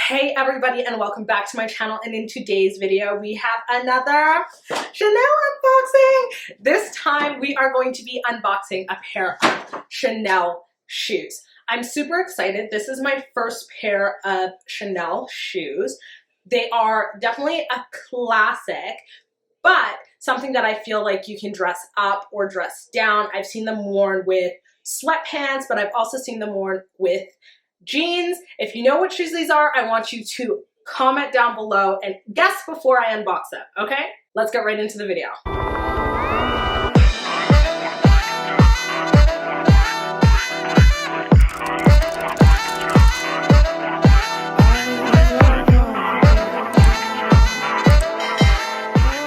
Hey everybody, and welcome back to my channel. And in today's video we have another Chanel unboxing. This time we are going to be unboxing a pair of Chanel shoes. I'm super excited. This is my first pair of Chanel shoes. They are definitely a classic, but something that I feel like you can dress up or dress down. I've seen them worn with sweatpants, but I've also seen them worn with jeans. If you know what shoes these are, I want you to comment down below and guess before I unbox them, okay? Let's get right into the video.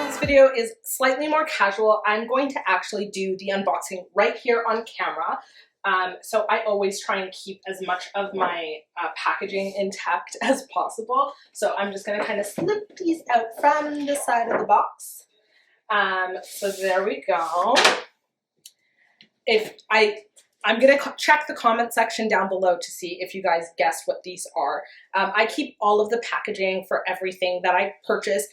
This video is slightly more casual. I'm going to actually do the unboxing right here on camera. So I always try and keep as much of my packaging intact as possible. So I'm just going to kind of slip these out from the side of the box. So there we go. I'm going to check the comment section down below to see if you guys guessed what these are. I keep all of the packaging for everything that I purchase,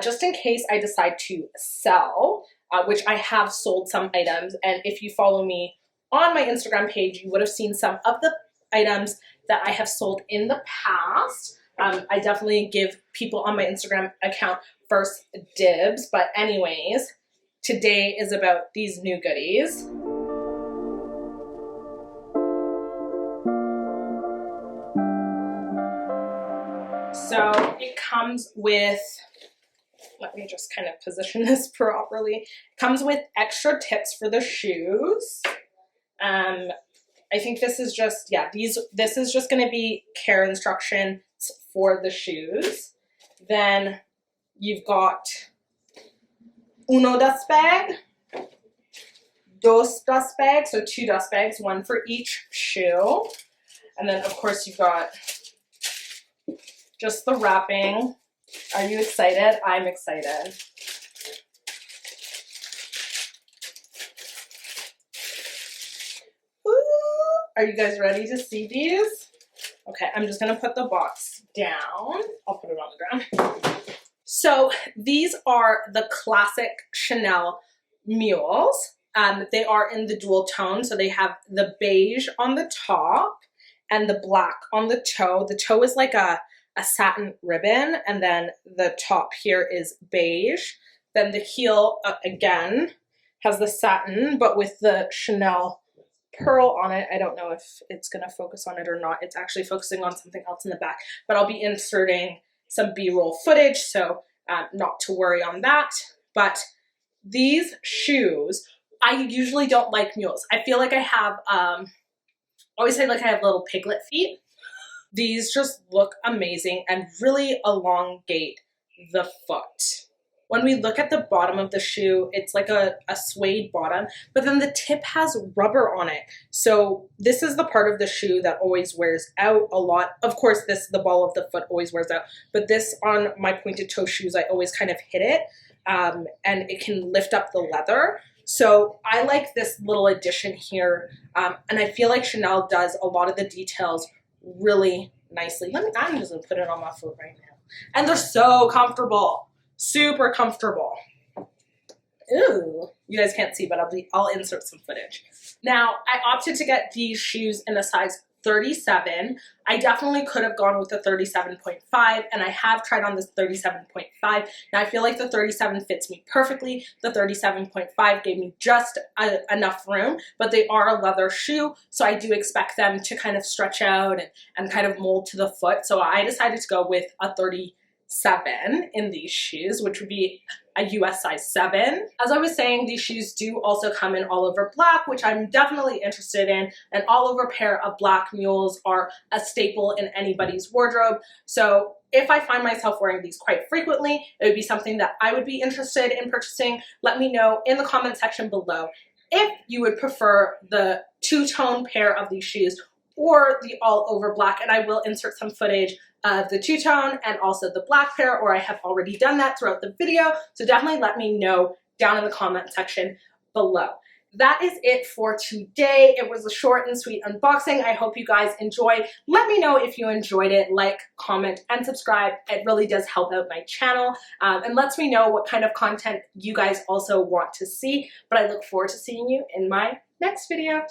just in case I decide to sell, which I have sold some items. And if you follow me on my Instagram page, you would have seen some of the items that I have sold in the past. I definitely give people on my Instagram account first dibs. But anyways, today is about these new goodies. So it comes with, let me just kind of position this properly. It comes with extra tips for the shoes. I think this is just, yeah, this is just going to be care instructions for the shoes. Then you've got uno dust bag, dos dust bags, so 2 dust bags, 1 for each shoe. And then of course you've got just the wrapping. Are you excited? I'm excited. Are you guys ready to see these? Okay, I'm just gonna put the box down. I'll put it on the ground. So these are the classic Chanel Mules. They are in the dual tone, so they have the beige on the top and the black on the toe. The toe is like a satin ribbon, and then the top here is beige. Then the heel, again, has the satin, but with the Chanel Pearl on it. I don't know if it's going to focus on it or not. It's actually focusing on something else in the back, but I'll be inserting some B-roll footage, so not to worry on that. But these shoes, I usually don't like mules. I feel like I have, always say like I have little piglet feet. These just look amazing and really elongate the foot. When we look at the bottom of the shoe, it's like a suede bottom, but then the tip has rubber on it. So this is the part of the shoe that always wears out a lot. Of course, the ball of the foot always wears out, but this on my pointed toe shoes, I always kind of hit it, and it can lift up the leather. So I like this little addition here, and I feel like Chanel does a lot of the details really nicely. I'm just gonna put it on my foot right now. And they're so comfortable. Super comfortable. Ooh, you guys can't see, but I'll insert some footage. Now, I opted to get these shoes in a size 37. I definitely could have gone with the 37.5, and I have tried on this 37.5. Now, I feel like the 37 fits me perfectly. The 37.5 gave me just enough room, but they are a leather shoe, so I do expect them to kind of stretch out and kind of mold to the foot. So I decided to go with a 37 in these shoes, which would be a US size 7. As I was saying, these shoes do also come in all over black, which I'm definitely interested in. An all over pair of black mules are a staple in anybody's wardrobe. So if I find myself wearing these quite frequently, it would be something that I would be interested in purchasing. Let me know in the comment section below if you would prefer the two-tone pair of these shoes or the all over black, and I will insert some footage of the two-tone and also the black pair, or I have already done that throughout the video. So definitely let me know down in the comment section below. that is it for today. It was a short and sweet unboxing. I hope you guys enjoyed. Let me know if you enjoyed it. Like, comment, and subscribe. It really does help out my channel and lets me know what kind of content you guys also want to see. But I look forward to seeing you in my next video.